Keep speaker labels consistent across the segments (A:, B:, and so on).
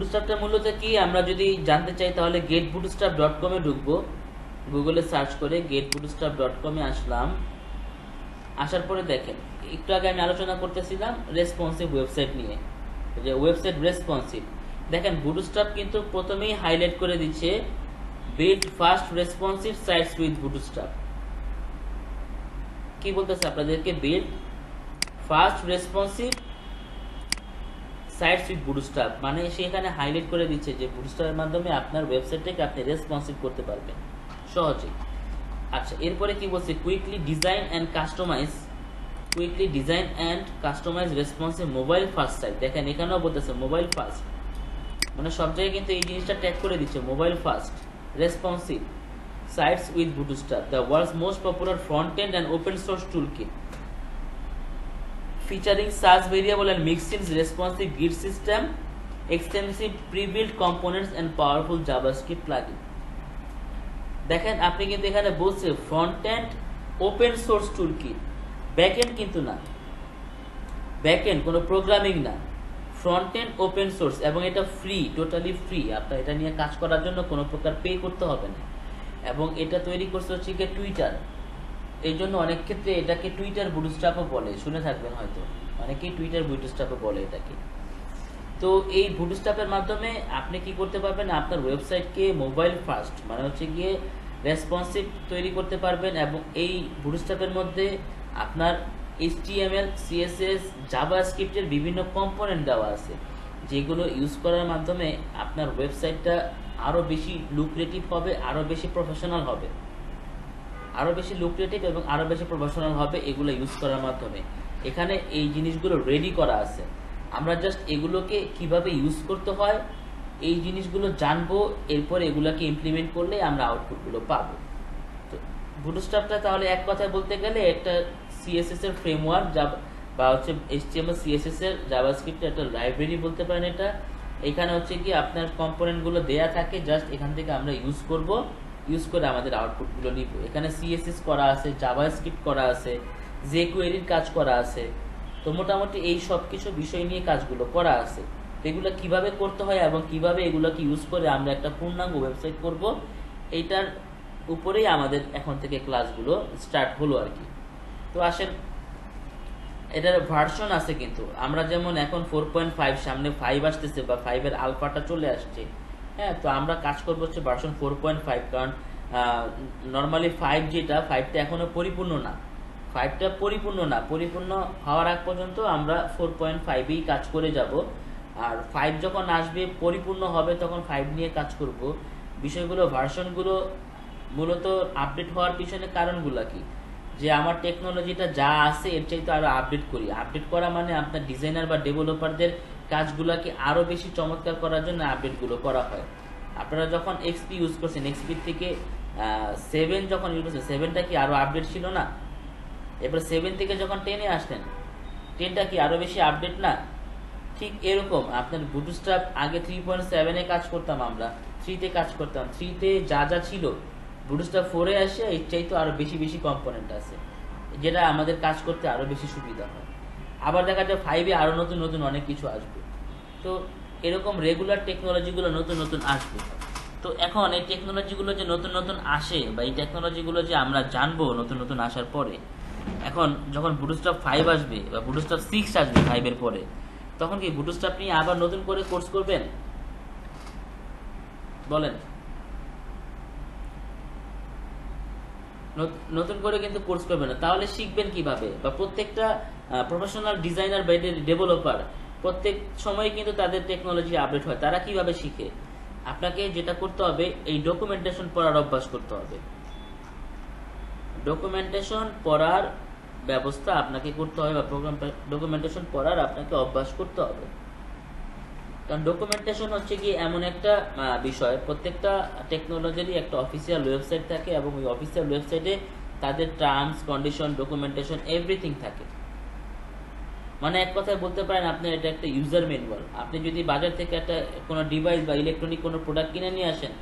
A: বুটস্ট্র্যাপটা মূলত কি আমরা যদি জানতে চাই তাহলে getbootstrap.com এ ঢুকবো, গুগলে সার্চ করে getbootstrap.com এ আসলাম। আসার পরে দেখেন একটু আগে আমি আলোচনা করতেছিলাম রেসপন্সিভ ওয়েবসাইট নিয়ে, যে ওয়েবসাইট রেসপন্সিভ। দেখেন বুটস্ট্র্যাপ কিন্তু প্রথমেই হাইলাইট করে দিচ্ছে build fast responsive sites with bootstrap. কি বলতেছে আপনাদেরকে? Build fast responsive sites with bootstrap, মানে সেখানে হাইলাইট করে দিচ্ছে যে বুটস্ট্র্যাপের মাধ্যমে আপনার ওয়েবসাইটটাকে আপনি রেসপন্সিভ করতে পারবেন সহজেই। আচ্ছা, এরপরে কি বলছে? Quickly design and customize responsive mobile first site. দেখেন এখানেও বলতেছে মোবাইল ফার্স্ট, মানে সব জায়গায় কিন্তু এই জিনিসটা ট্যাগ করে দিচ্ছে mobile first responsive sites with Bootstrap, the world's most popular front end and open source toolkit featuring such variable and mixed-in responsive git system, extensive pre-built components and powerful JavaScript plugin। দেখেন আপনি কিন্তু এখানে বলছে front end open source toolkit, back end কিন্তু না, back end কোনো programming না, front end open source, এবং এটা ফ্রি, টোটালি ফ্রি। আপনার এটা নিয়ে কাজ করার জন্য কোনো প্রকার পে করতে হবে না। এবং এটা তৈরি করছে হচ্ছে কি টুইটার, এই জন্য অনেক ক্ষেত্রে এটাকে টুইটার বুটস্ট্র্যাপও বলে, শুনে থাকবেন হয়তো অনেকেই টুইটার বুটস্ট্র্যাপও বলে এটাকে। তো এই বুটস্ট্র্যাপের মাধ্যমে আপনি কি করতে পারবেন? আপনার ওয়েবসাইটকে মোবাইল ফার্স্ট মানে হচ্ছে গিয়ে রেসপন্সিভ তৈরি করতে পারবেন। এবং এই বুটস্ট্র্যাপের মধ্যে আপনার HTML, CSS, জাভাস্ক্রিপ্টের বিভিন্ন কম্পোনেন্ট দেওয়া আছে, যেগুলো ইউজ করার মাধ্যমে আপনার ওয়েবসাইটটা আরও বেশি লুক্রেটিভ হবে, আরও বেশি প্রফেশনাল হবে, আরও বেশি লুক্রেটিভ এবং আরও বেশি প্রফেশনাল হবে এগুলো ইউজ করার মাধ্যমে। এখানে এই জিনিসগুলো রেডি করা আছে, আমরা জাস্ট এগুলোকে কিভাবে ইউজ করতে হয় এই জিনিসগুলো জানবো, এরপর এগুলোকে ইমপ্লিমেন্ট করলে আমরা আউটপুটগুলো পাবো। তো বুটস্ট্র্যাপটা তাহলে এক কথায় বলতে গেলে একটা CSS এর ফ্রেমওয়ার্ক, যা বা হচ্ছে HTML CSS এর জাভাস্ক্রিপ্টের একটা লাইব্রেরি বলতে পারেন এটা। এখানে হচ্ছে কি আপনার কম্পোনেন্টগুলো দেয়া থাকে, জাস্ট এখান থেকে আমরা ইউজ করব, ইউজ করে আমাদের আউটপুটগুলো নিব। এখানে CSS করা আছে, জাভাস্ক্রিপ্ট করা আছে, jQuery কাজ করা আছে। তো মোটামুটি এই সব কিছু বিষয় নিয়ে কাজগুলো করা আছে। তো এগুলো কিভাবে করতে হয় এবং কিভাবে এগুলোকে ইউজ করে আমরা একটা পূর্ণাঙ্গ ওয়েবসাইট করব, এইটার উপরেই আমাদের এখন থেকে ক্লাসগুলো স্টার্ট হলো আর কি। তো আসেন, এটার ভার্সন আছে কিন্তু আমরা যেমন এখন 4.5, সামনে 5 আসতেছে বা 5 এর আলফাটা চলে আসছে। হ্যাঁ, তো আমরা কাজ করবো হচ্ছে ভার্সন 4.5, কারণ নর্মালি 5 যেটা 5টা এখনো পরিপূর্ণ না, 5টা পরিপূর্ণ না, পরিপূর্ণ হওয়ার আগ পর্যন্ত আমরা 4.5এই কাজ করে যাব। আর 5 যখন আসবে পরিপূর্ণ হবে তখন 5 নিয়ে কাজ করব। বিষয়গুলো ভার্সনগুলো মূলত আপডেট হওয়ার পিছনে কারণগুলো কি? যে আমার টেকনোলজিটা যা আছে এর চাইতে আরো আপডেট করি। আপডেট করা মানে আপনার ডিজাইনার বা ডেভেলপারদের কাজগুলোকে আরো বেশি চমৎকার করার জন্য আপডেটগুলো করা হয়। আপনারা যখন XP ইউজ করছেন, XP থেকে 7 যখন ইউজ করছেন, 7টা কি আরো আপডেট ছিল না? এবার 7 থেকে যখন 10-এ আসলেন, 10টা কি আরো বেশি আপডেট না? ঠিক এরকম আপনার বুটস্ট্র্যাপ আগে 3.7-এ কাজ করতাম, আমরা 3-তে কাজ করতাম, 3-তে যা যা ছিল বুটস্ট্র্যাপ 4-এ আসে এর চাইতে আরো বেশি বেশি কম্পোনেন্ট আছে, যেটা আমাদের কাজ করতে আরো বেশি সুবিধা হয়। আবার দেখা যায় 5-এ আরো নতুন নতুন অনেক কিছু আসবে। তো এরকম রেগুলার টেকনোলজিগুলো নতুন নতুন আসবে। তো এখন এই টেকনোলজিগুলো যে নতুন নতুন আসে বা এই টেকনোলজিগুলো যে আমরা জানবো নতুন নতুন আসার পরে, এখন যখন বুটস্ট্র্যাপ 5 আসবে বা বুটস্ট্র্যাপ 6 আসবে 5-এর পরে, তখন কি বুটস্ট্র্যাপ নিয়ে আবার নতুন করে কোর্স করবেন? বলেন। নতুন করে কিন্তু কোর্স করবেন না, তাহলে শিখবেন কিভাবে? বা প্রত্যেকটা প্রফেশনাল ডিজাইনার বা ডেভেলপার প্রত্যেক সময় কিন্তু তাদের টেকনোলজি আপডেট হয়, তারা কিভাবে শিখে? আপনাকে যেটা করতে হবে, এই ডকুমেন্টেশন পড়ার অভ্যাস করতে হবে। ডকুমেন্টেশন পড়ার ব্যবস্থা আপনাকে করতে হবে, বা ডকুমেন্টেশন পড়ার আপনাকে অভ্যাস করতে হবে। কারণ ডকুমেন্টেশন হচ্ছে কি এমন একটা বিষয়, প্রত্যেকটা টেকনোলজিরই একটা অফিসিয়াল ওয়েবসাইট থাকে এবং ওই অফিসিয়াল ওয়েবসাইটে তাদের টার্মস, কন্ডিশন, ডকুমেন্টেশন এভরিথিং থাকে। মানে এক কথায় বলতে পারেন আপনার এটা একটা ইউজার ম্যানুয়াল। আপনি যদি বাজার থেকে একটা কোনো ডিভাইস বা ইলেকট্রনিক কোনো প্রোডাক্ট কিনে নিয়ে আসেন,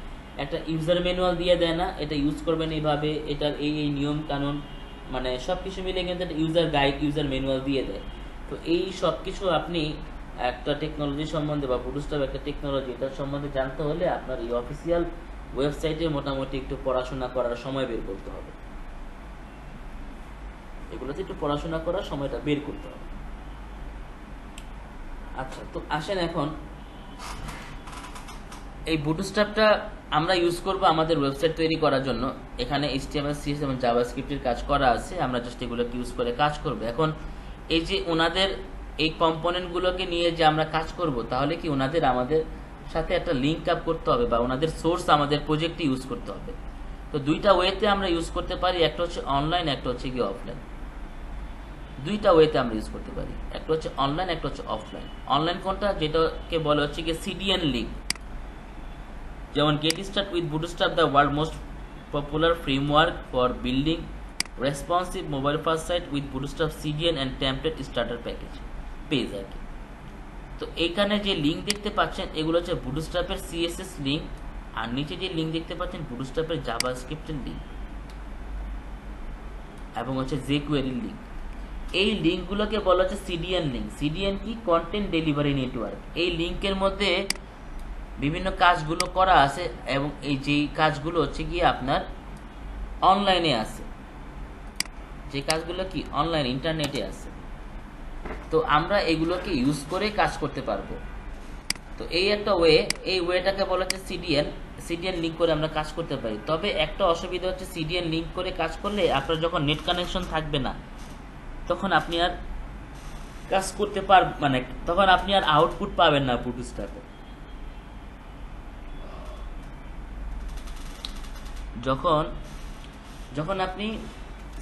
A: একটা ইউজার ম্যানুয়াল দিয়ে দেয় না, এটা ইউজ করবেন এইভাবে, এটার এই এই নিয়ম কানুন, মানে সব কিছু মিলে কিন্তু একটা ইউজার গাইড, ইউজার ম্যানুয়াল দিয়ে দেয়। তো এই সব কিছু আপনি একটা টেকনোলজি সম্বন্ধে বা বুটস্ট্র্যাপ একটা টেকনোলজি, এটার সম্বন্ধে জানতে হলে আপনার এই অফিসিয়াল ওয়েবসাইটে মোটামুটি একটু পড়াশোনা করার সময় বের করতে হবে। এগুলোতে একটু পড়াশোনা করার সময়টা বের করতে হবে। আচ্ছা, তো আসেন এখন এই বুটস্ট্র্যাপটা আমরা ইউজ করব আমাদের ওয়েবসাইট তৈরি করার জন্য। এখানে HTML, CSS এবং জাভাস্ক্রিপ্টের কাজ করা আছে, আমরা জাস্ট এগুলোকে ইউজ করে কাজ করব। এখন এই যে ওনাদের এই কম্পোনেন্টগুলোকে নিয়ে যে আমরা কাজ করব, তাহলে কি ওনাদের আমাদের সাথে একটা লিঙ্ক আপ করতে হবে বা ওনাদের সোর্স আমাদের প্রজেক্টে ইউজ করতে হবে। তো দুইটা ওয়েতে আমরা ইউজ করতে পারি, একটা হচ্ছে অনলাইন, একটা হচ্ছে গিয়ে অফলাইন। দুইটা ওয়েতে আমরা ইউজ করতে পারি, একটা হচ্ছে অনলাইন, একটা হচ্ছে অফলাইন। অনলাইন কোনটা, যেটাকে বলে হচ্ছে গিয়ে CDN লিঙ্ক। যেমন get start with Bootstrap, the world most popular framework for building responsive mobile first site with Bootstrap CDN and template starter package page আর কি। তো এইখানে যে লিঙ্ক দেখতে পাচ্ছেন এগুলো হচ্ছে বুটস্ট্র্যাপের CSS লিঙ্ক, আর নিচে যে লিঙ্ক দেখতে পাচ্ছেন বুটস্ট্র্যাপের জাভাস্ক্রিপ্টের লিঙ্ক এবং হচ্ছে jQuery লিঙ্ক। এই লিঙ্কগুলোকে বলা হচ্ছে CDN লিঙ্ক। CDN কি? Content delivery network. এই লিঙ্কের মধ্যে বিভিন্ন কাজগুলো করা আছে এবং এই যেই কাজগুলো হচ্ছে গিয়ে আপনার অনলাইনে আছে, যে কাজগুলো কি অনলাইন ইন্টারনেটে আছে। তো আমরা এগুলোকে ইউজ করে কাজ করতে পারবো। তো এই একটা ওয়ে, এই ওয়েটাকে বলা হচ্ছে CDN লিঙ্ক করে আমরা কাজ করতে পারি। তবে একটা অসুবিধা হচ্ছে CDN লিঙ্ক করে কাজ করলে আপনার যখন নেট কানেকশন থাকবে না, তখন আপনি আর কাজ করতে মানে তখন আপনি আর আউটপুট পাবেন না বুটস্ট্র্যাপে। যখন আপনি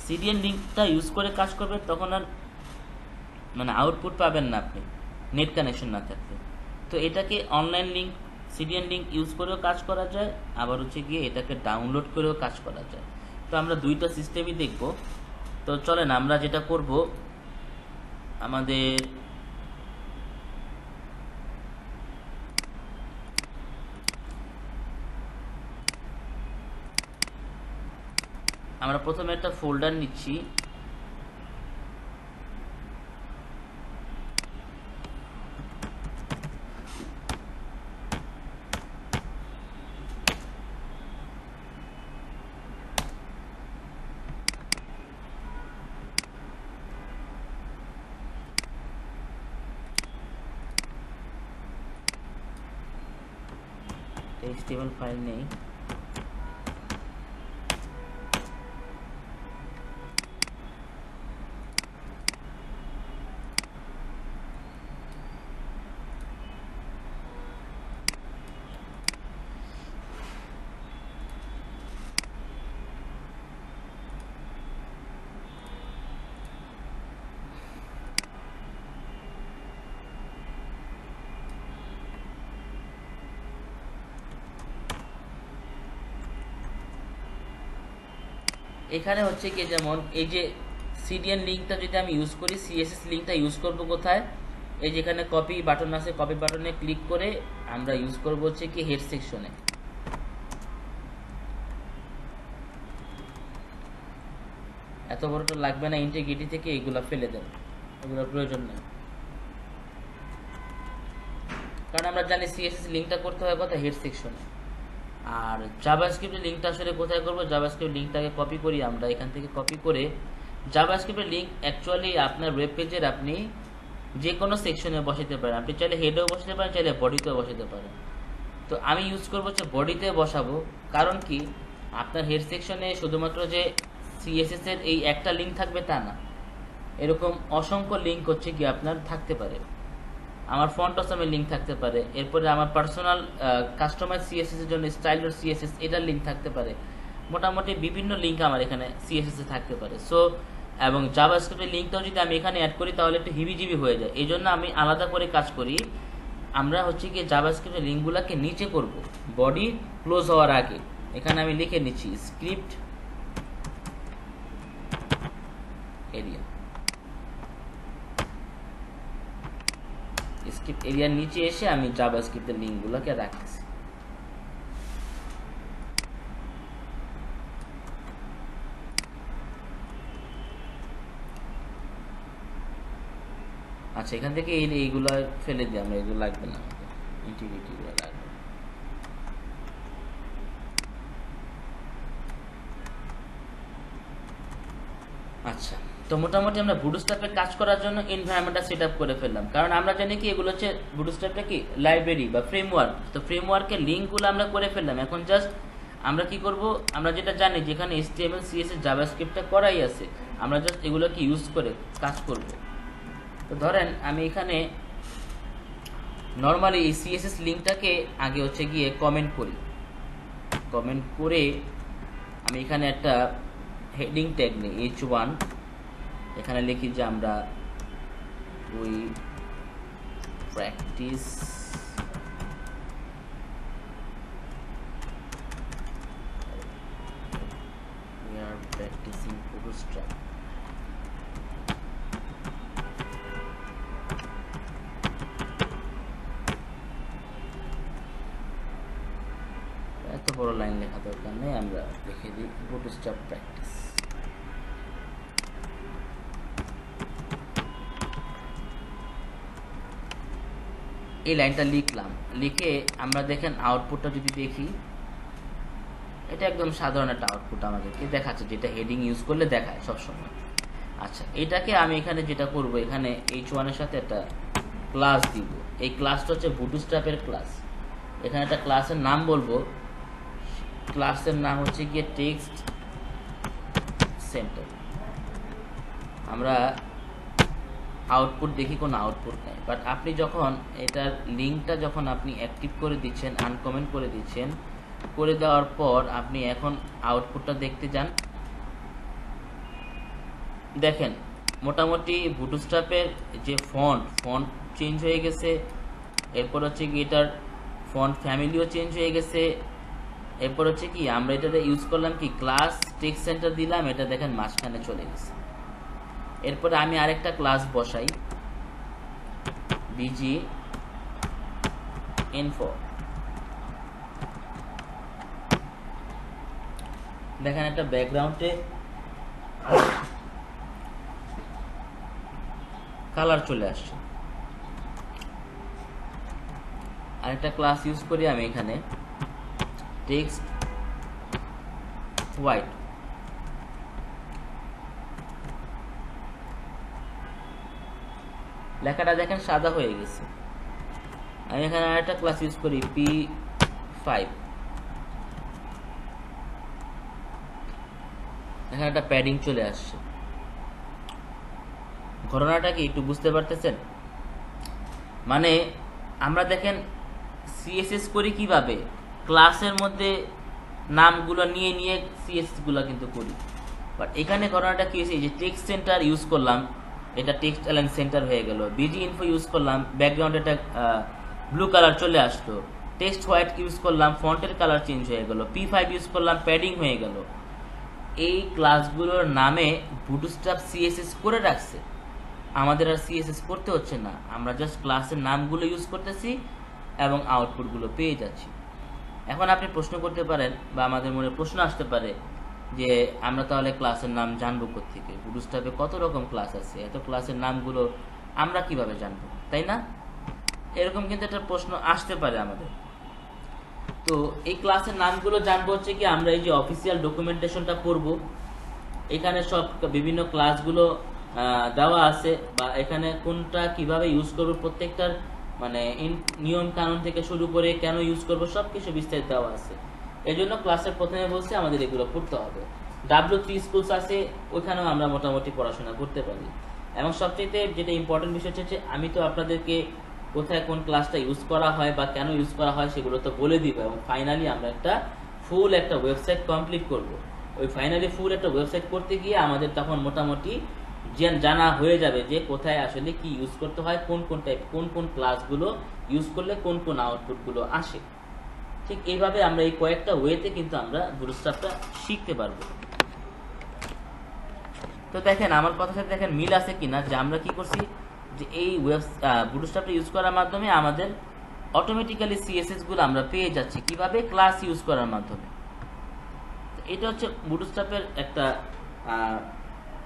A: CDN লিঙ্কটা ইউজ করে কাজ করবেন তখন আর মানে আউটপুট পাবেন না আপনি নেট কানেকশন না থাকলে। তো এটাকে online link, CDN link use করেও কাজ করা যায়, আবার হচ্ছে গিয়ে এটাকে ডাউনলোড করেও কাজ করা যায়। তো আমরা দুইটা সিস্টেমই দেখব। তো চলেন আমরা যেটা করব, আমরা প্রথমে একটা ফোল্ডার নিচ্ছি। HTML ফাইল নেই, এখানে হচ্ছে কি যেমন এই যে CDN লিঙ্কটা যদি আমি ইউজ করি, CSS লিঙ্কটা ইউজ করব কোথায়? এই যেখানে কপি বাটন আছে, কপি বাটনে ক্লিক করে আমরা ইউজ করব হচ্ছে কি হেড সেকশনে। এত বড়টা লাগবে না, ইন্টিগ্রিটি থেকে এগুলা ফেলে দেন, এগুলোর প্রয়োজন নেই। কারণ আমরা জানি CSS লিঙ্কটা করতে হয় কোথায়? হেড সেকশনে। আর জাভাস্ক্রিপ্টের লিঙ্কটা আসলে কোথায় করব? জাভাস্ক্রিপ্ট লিঙ্কটাকে কপি করি আমরা এখান থেকে, কপি করে জাভাস্ক্রিপ্টের লিঙ্ক অ্যাকচুয়ালি আপনার ওয়েব পেজের আপনি যে কোনো সেকশনে বসাতে পারেন। আপনি চাইলে হেডেও বসাতে পারেন, চাইলে বডিতেও বসাতে পারেন। তো আমি ইউজ করবো হচ্ছে বডিতে বসাবো। কারণ কি, আপনার হেড সেকশনে শুধুমাত্র যে CSS এর এই একটা লিঙ্ক থাকবে তা না, এরকম অসংখ্য লিঙ্ক হচ্ছে কি আপনার থাকতে পারে। আমার ফন্ট অসামের লিঙ্ক থাকতে পারে, এরপরে আমার পার্সোনাল কাস্টমাইজ CSS এর জন্য স্টাইলার CSS এটার লিঙ্ক থাকতে পারে। মোটামুটি বিভিন্ন লিঙ্ক আমার এখানে CSS এ থাকতে পারে। সো এবং জাভাস্ক্রিপ্টের লিঙ্কটাও যদি আমি এখানে অ্যাড করি তাহলে একটু হিবিজিবি হয়ে যায়। এই জন্য আমি আলাদা করে কাজ করি। আমরা হচ্ছে গিয়ে জাভাস্ক্রিপ্টের লিঙ্কগুলোকে নিচে করব, বডি ক্লোজ হওয়ার আগে। এখানে আমি লিখে নিচ্ছি স্ক্রিপ্ট এরিয়া। স্ক্রিপ্ট এরিয়ার নিচে এসে আমি জাভাস্ক্রিপ্টের লিঙ্কগুলোকে রাখতেছি। আচ্ছা, এখান থেকে এইগুলো ফেলে দিই আমরা, এগুলো লাগবে না আমাদের, ইন্টিগ্রিটিগুলো লাগবে। আচ্ছা, তো মোটামুটি আমরা বুটস্ট্র্যাপে কাজ করার জন্য এনভায়রনমেন্টটা সেট আপ করে ফেললাম, কারণ আমরা জানি কি এগুলো হচ্ছে বুটস্ট্র্যাপটা কি লাইব্রেরি বা ফ্রেমওয়ার্ক। তো ফ্রেমওয়ার্কের লিঙ্কগুলো আমরা করে ফেললাম। এখন জাস্ট আমরা কি করব, আমরা যেটা জানি যেখানে HTML CSS জাভাস্ক্রিপ্টটা করাই আছে, আমরা জাস্ট এগুলোকে ইউজ করে কাজ করব। তো ধরেন আমি এখানে নর্মালি এই CSS লিঙ্কটাকে আগে হচ্ছে গিয়ে কমেন্ট করি। কমেন্ট করে আমি এখানে একটা হেডিং ট্যাগ নিই H1, এখানে লিখি যে আমরা উই প্র্যাকটিস প্র্যাকটিসিং বুটস্ট্র্যাপ। এত বড় লাইন লেখা দরকার নেই, আমরা লিখে দিই বুটস্ট্র্যাপ প্র্যাকটিস। এই লাইনটা লিখলাম, লিখে আমরা দেখেন আউটপুটটা যদি দেখি, এটা একদম সাধারণ একটা আউটপুট আমাদেরকে দেখাচ্ছে, যেটা হেডিং ইউজ করলে দেখায় সবসময়। আচ্ছা, এটাকে আমি এখানে যেটা করব, এখানে H1 এর সাথে একটা ক্লাস দিব। এই ক্লাসটা হচ্ছে বুটস্ট্র্যাপের ক্লাস। এখানে একটা ক্লাসের নাম বলবো, ক্লাসের নাম হচ্ছে গিয়ে টেক্সট সেন্টার। আমরা আউটপুট দেখি, কোনো আউটপুট নেই, বাট আপনি যখন এটার লিঙ্কটা যখন আপনি অ্যাক্টিভ করে দিচ্ছেন, আনকমেন্ট করে দিচ্ছেন, করে দেওয়ার পর আপনি এখন আউটপুটটা দেখতে যান, দেখেন মোটামুটি বুটস্ট্র্যাপের যে ফন্ট চেঞ্জ হয়ে গেছে। এরপর হচ্ছে কি এটার ফন্ট ফ্যামিলিও চেঞ্জ হয়ে গেছে। এরপর হচ্ছে কি আমরা এটাতে ইউজ করলাম কি ক্লাস টেক্সট সেন্টার দিলাম, এটা দেখেন মাঝখানে চলে গেছে। এরপরে আমি আরেকটা ক্লাস বসাই BG info, দেখেন একটা ব্যাকগ্রাউন্ডে কালার চলে আসছে। আরেকটা ক্লাস ইউজ করি আমি এখানে টেক্সট হোয়াইট, লেখাটা দেখেন সাদা হয়ে গেছে। আমি এখানে আরেকটা ক্লাস ইউজ করি P5, এখানে একটা প্যাডিং চলে আসছে। ঘটনাটা কি একটু বুঝতে পারতেছেন? মানে আমরা দেখেন CSS করি কিভাবে, ক্লাসের মধ্যে নামগুলো নিয়ে নিয়ে CSS গুলো কিন্তু করি, বাট এখানে ঘটনাটা কি হয়েছে, এই যে টেক্সট সেন্টার ইউজ করলাম, এটা টেক্সট অ্যালাইন সেন্টার হয়ে গেল। BG info ইউজ করলাম, ব্যাকগ্রাউন্ডে একটা ব্লু কালার চলে আসলো। টেক্সট হোয়াইট ইউজ করলাম, ফন্টের কালার চেঞ্জ হয়ে গেল। P5 ইউজ করলাম, প্যাডিং হয়ে গেল। এই ক্লাসগুলোর নামে বুটস্ট্র্যাপ CSS করে রাখছে, আমাদের আর CSS করতে হচ্ছে না, আমরা জাস্ট ক্লাসের নামগুলো ইউজ করতেছি এবং আউটপুটগুলো পেয়ে যাচ্ছি। এখন আপনি প্রশ্ন করতে পারেন বা আমাদের মনে প্রশ্ন আসতে পারে যে আমরা তাহলে ক্লাসের নাম জানবো কোত্থেকে? বুটস্ট্র্যাপে কত রকম ক্লাস আছে, এত ক্লাসের নামগুলো আমরা কিভাবে জানবো, তাই না? এরকম কিন্তু একটা প্রশ্ন আসতে পারে আমাদের। তো এই ক্লাসের নামগুলো জানবো হচ্ছে কি আমরা এই যে অফিসিয়াল ডকুমেন্টেশনটা পড়বো, এখানে সব বিভিন্ন ক্লাসগুলো দেওয়া আছে, বা এখানে কোনটা কিভাবে ইউজ করবো প্রত্যেকটার মানে নিয়ম কানুন থেকে শুরু করে কেন ইউজ করবো সব কিছু বিস্তারিত দেওয়া আছে। এই জন্য ক্লাসের প্রথমে বলছি আমাদের এগুলো পড়তে হবে। W3 স্কুলস আছে, ওইখানেও আমরা মোটামুটি পড়াশোনা করতে পারি। এবং সবচেয়ে যেটা ইম্পর্টেন্ট বিষয় হচ্ছে, আমি তো আপনাদেরকে কোথায় কোন ক্লাসটা ইউজ করা হয় বা কেন ইউজ করা হয় সেগুলো তো বলে দিব, এবং ফাইনালি আমরা একটা ফুল একটা ওয়েবসাইট কমপ্লিট করব। ওই ফাইনালি ফুল একটা ওয়েবসাইট করতে গিয়ে আমাদের তখন মোটামুটি জানা হয়ে যাবে যে কোথায় আসলে কি ইউজ করতে হয়, কোন কোন টাইপ কোন কোন ক্লাসগুলো ইউজ করলে কোন কোন আউটপুটগুলো আসে। ঠিক এইভাবে আমরা এই কয়েকটা ওয়েতে কিন্তু আমরা বুটস্ট্র্যাপটা শিখতে পারবো। তো দেখেন আমার কথার সাথে দেখেন মিল আছে কিনা, যে আমরা কি করছি যে এই বুটস্ট্র্যাপটা ইউজ করার মাধ্যমে আমাদের অটোমেটিক্যালি CSS গুলো আমরা পেয়ে যাচ্ছি কিভাবে, ক্লাস ইউজ করার মাধ্যমে। এটা হচ্ছে বুটস্ট্র্যাপের একটা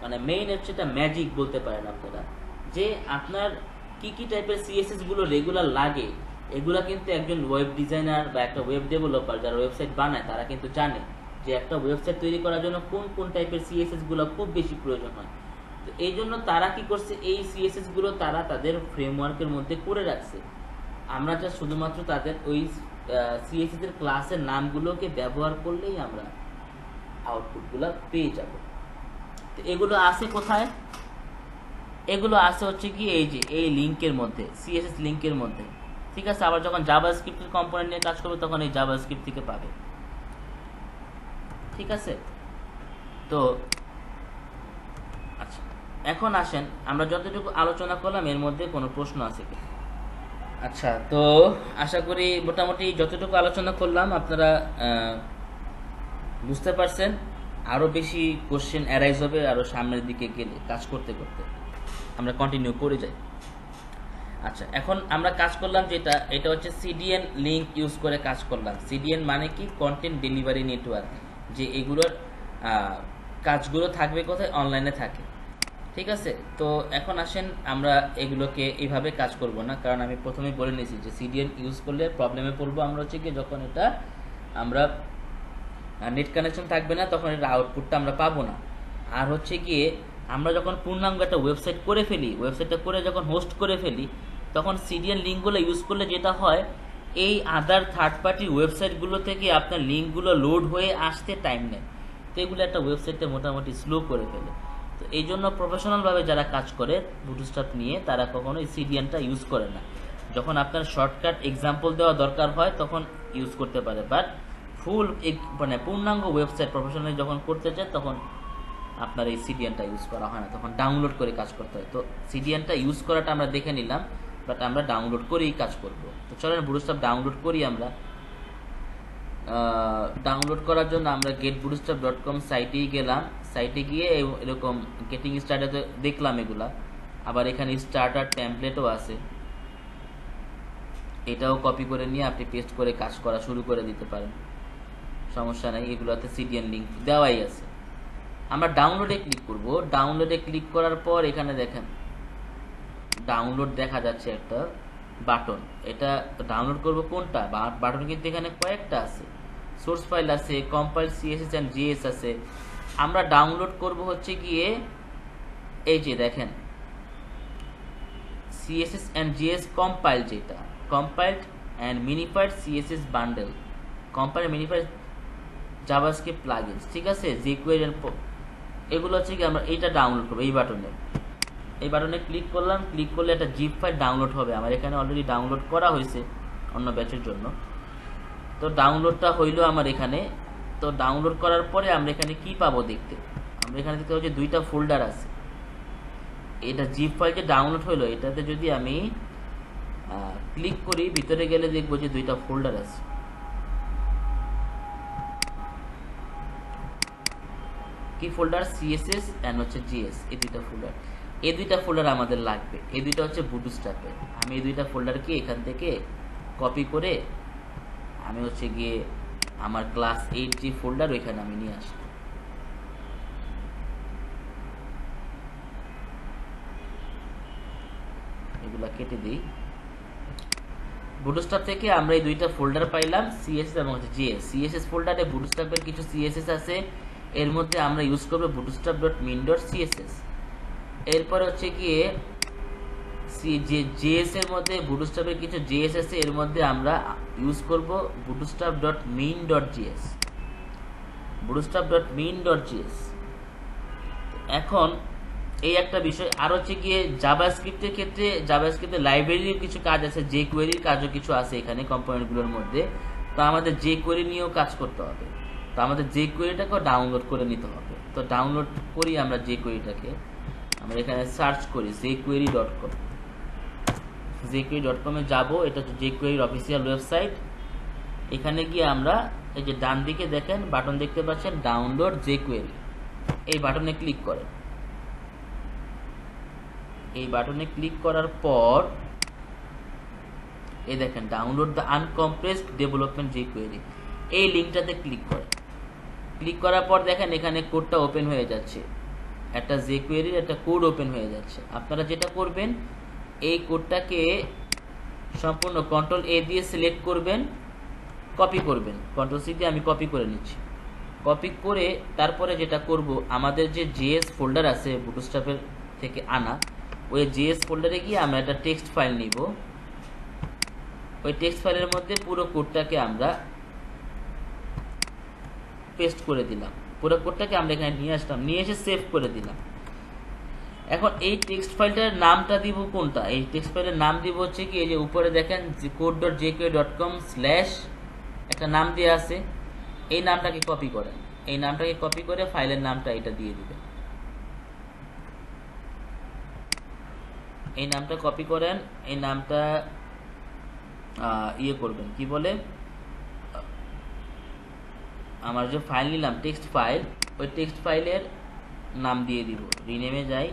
A: মানে মেইন হচ্ছে এটা ম্যাজিক বলতে পারেন আপনারা, যে আপনার কি টাইপের সিএসএস গুলো রেগুলার লাগে এগুলা কিন্তু একজন ওয়েব ডিজাইনার বা একটা ওয়েব ডেভেলপার যারা ওয়েবসাইট বানায় তারা কিন্তু জানে যে একটা ওয়েবসাইট তৈরি করার জন্য কোন কোন টাইপের সিএসএস গুলো খুব বেশি প্রয়োজন হয়। তো এই জন্য তারা কি করছে, এই সিএসএস গুলো তারা তাদের ফ্রেমওয়ার্কের মধ্যে করে রাখছে। আমরা যা শুধুমাত্র তাদের ওই সিএসএস এর ক্লাসের নামগুলোকে ব্যবহার করলেই আমরা আউটপুটগুলো পেয়ে যাব। তো এগুলো আছে কোথায়? এগুলো আছে হচ্ছে কি এই যে এই লিংকের মধ্যে, সিএসএস লিংকের মধ্যে, ঠিক আছে। আবার যখন জাভাস্ক্রিপ্টের কম্পোনেন্ট নিয়ে কাজ করবে তখন এই জাভাস্ক্রিপ্ট থেকে পাবে, ঠিক আছে। তো আচ্ছা, এখন আসেন আমরা যতটুকু আলোচনা করলাম এর মধ্যে কোনো প্রশ্ন আছে কি? আচ্ছা, তো আশা করি মোটামুটি যতটুকু আলোচনা করলাম আপনারা বুঝতে পারছেন। আরও বেশি কোশ্চেন অ্যারাইজ হবে আরও সামনের দিকে গেলে কাজ করতে করতে, আমরা কন্টিনিউ করে যাই। আচ্ছা, এখন আমরা কাজ করলাম যেটা, এটা হচ্ছে সিডিএন লিঙ্ক ইউজ করে কাজ করলাম। সিডিএন মানে কি? কন্টেন্ট ডেলিভারি নেটওয়ার্ক, যে এগুলোর কাজগুলো থাকবে কোথায়? অনলাইনে থাকে, ঠিক আছে। তো এখন আসেন আমরা এগুলোকে এইভাবে কাজ করব না, কারণ আমি প্রথমেই বলে নিয়েছি যে সিডিএন ইউজ করলে প্রবলেমে পড়বো আমরা, হচ্ছে কি যখন এটা আমরা নেট কানেকশন থাকবে না তখন এটা আউটপুটটা আমরা পাবো না। আর হচ্ছে গিয়ে আমরা যখন পূর্ণাঙ্গ একটা ওয়েবসাইট করে ফেলি, ওয়েবসাইটটা করে যখন হোস্ট করে ফেলি তখন সিডিএন লিঙ্কগুলো ইউজ করলে যেটা হয়, এই আদার থার্ড পার্টি ওয়েবসাইটগুলো থেকে আপনার লিঙ্কগুলো লোড হয়ে আসতে টাইম নেয়। তো এগুলো একটা ওয়েবসাইটটা মোটামুটি স্লো করে ফেলে। তো এই জন্য প্রফেশনালভাবে যারা কাজ করে বুটস্ট্র্যাপ নিয়ে তারা কখনো এই সিডিএনটা ইউজ করে না। যখন আপনার শর্টকাট এক্সাম্পল দেওয়া দরকার হয় তখন ইউজ করতে পারে, বাট ফুল মানে পূর্ণাঙ্গ ওয়েবসাইট প্রফেশনালি যখন করতে চায় তখন আপনার এই সিডিএনটা ইউজ করা হয় না, তখন ডাউনলোড করে কাজ করতে হয়। তো সিডিএনটা ইউজ করাটা আমরা দেখে নিলাম, বাট আমরা ডাউনলোড করেই কাজ করব। তো চলেন বুটস্ট্র্যাপ ডাউনলোড করি আমরা। ডাউনলোড করার জন্য আমরা getbootstrap.com সাইটেই গেলাম। সাইটে গিয়ে এরকম গেটিং স্টার্টার দেখলাম এগুলা, আবার এখানে স্টার্টার টেমপ্লেটও আছে, এটাও কপি করে নিয়ে আপনি পেস্ট করে কাজ করা শুরু করে দিতে পারেন, সমস্যা নাই। এগুলোতে সিডিএন লিঙ্ক দেওয়াই আছে। আমরা ডাউনলোডে ক্লিক করব। ডাউনলোডে ক্লিক করার পর এখানে দেখেন ডাউনলোড দেখা যাচ্ছে একটা বাটন। এটা ডাউনলোড করব কোনটা? বাটন কিন্তু এখানে কয়েকটা আছে, সোর্স ফাইল আছে, কম্পাইল সিএসএস এন্ড জিএস আছে। আমরা ডাউনলোড করব হচ্ছে গিয়ে এই যে দেখেন সিএসএস এন্ড জিএস কম্পাইল, যেটা compiled and minified CSS bundle, compile minified JavaScript plugins, ঠিক আছে। jQuery এগুলো হচ্ছে কি আমরা এইটা ডাউনলোড করবো। এই বাটনে ক্লিক করলাম, ক্লিক করলে একটা জিপ ফাইল ডাউনলোড হবে। আমার এখানে অলরেডি ডাউনলোড করা হয়েছে অন্য ব্যাচের জন্য। তো ডাউনলোডটা হইলো আমার এখানে। তো ডাউনলোড করার পরে আমরা এখানে কি পাবো দেখতে? আমরা এখানে দেখতে পাবো যে দুইটা ফোল্ডার আছে। এটা জিপ ফাইল যে ডাউনলোড হইলো এটাতে যদি আমি ক্লিক করি ভিতরে গেলে দেখবো যে দুইটা ফোল্ডার আছে। কি ফোল্ডার? সিএসএস এন্ড হচ্ছে জিএস, এই দুইটা ফোল্ডার। এই দুইটা ফোল্ডার আমাদের লাগবে। এই দুইটা হচ্ছে বুটস্ট্র্যাপের। আমি এই দুইটা ফোল্ডারকে এখান থেকে কপি করে আমি হচ্ছে গিয়ে আমার ক্লাস 8 যে ফোল্ডার ওইখানে আমি নিয়ে আসলাম। এগুলা কেটে দিই। বুটস্ট্র্যাপ থেকে আমরা এই দুইটা ফোল্ডার পাইলাম, সিএসএস এবং হচ্ছে জিএস। সিএসএস ফোল্ডারে বুটস্ট্র্যাপের কিছু সিএসএস আছে, এর মধ্যে আমরা ইউজ করবো bootstrap.min.css। এরপর হচ্ছে গিয়ে জেএস এর মধ্যে বুটস্ট্র্যাপের কিছু জেএস আছে, এর মধ্যে আমরা ইউজ করব bootstrap.min.js, bootstrap.min.js। এখন এই একটা বিষয়। আর হচ্ছে গিয়ে জাভাস্ক্রিপ্টের ক্ষেত্রে জাভাস্ক্রিপ্টের লাইব্রেরির কিছু কাজ আছে, jQuery কাজও কিছু আছে এখানে কম্পোনেন্টগুলোর মধ্যে। তো আমাদের jQuery নিয়েও কাজ করতে হবে। তো আমাদের jQueryটাকেও ডাউনলোড করে নিতে হবে। তো ডাউনলোড করি আমরা jQueryটাকে। আমরা এখানে সার্চ করি jQuery.com। jQuery.com এ যাবো, এটা হচ্ছে jQuery অফিসিয়াল ওয়েবসাইট। এখানে গিয়ে আমরা এই যে ডান দিকে দেখেন বাটন দেখতে পাচ্ছেন ডাউনলোড jQuery, এই বাটনে ক্লিক করেন। এই বাটনে ক্লিক করার পর এই দেখেন ডাউনলোড দ্য আনকম্প্রেসড ডেভেলপমেন্ট jQuery, এই লিঙ্কটাতে ক্লিক করেন। ক্লিক করার পর দেখেন এখানে কোডটা ওপেন হয়ে যাচ্ছে, একটা jQuery একটা কোড ওপেন হয়ে যাচ্ছে। আপনারা যেটা করবেন এই কোডটাকে সম্পূর্ণ কন্ট্রোল এ দিয়ে সিলেক্ট করবেন, কপি করবেন। কন্ট্রোল সি দিয়ে আমি কপি করে নিচ্ছি। কপি করে তারপরে যেটা করব, আমাদের যে জেএস ফোল্ডার আছে বুটস্ট্র্যাপের থেকে আনা, ওই জেএস ফোল্ডারে গিয়ে আমরা একটা টেক্সট ফাইল নিব। ওই টেক্সট ফাইলের মধ্যে পুরো কোডটাকে আমরা পেস্ট করে দিলাম। পুরো কোডটাকে আমরা এখানে নিয়ে আসলাম, নিয়ে এসে সেভ করে দিলাম। এখন এই টেক্সট ফাইলটার নামটা দিব কোনটা? এই টেক্সট ফাইলের নাম দিব হচ্ছে কি, এই যে উপরে দেখেন code.jQuery.com/ একটা নাম দেওয়া আছে, এই নামটাকে কপি করেন। এই নামটাকে কপি করে ফাইলের নামটা এটা দিয়ে দিবেন। এই নামটা কপি করেন, এই নামটা ইয়ে করবেন, কি বলে, আমার যে ফাইল নিলাম টেক্সট ফাইল, ওই টেক্সট ফাইলের নাম দিয়ে দিব। রিনেমে যাই,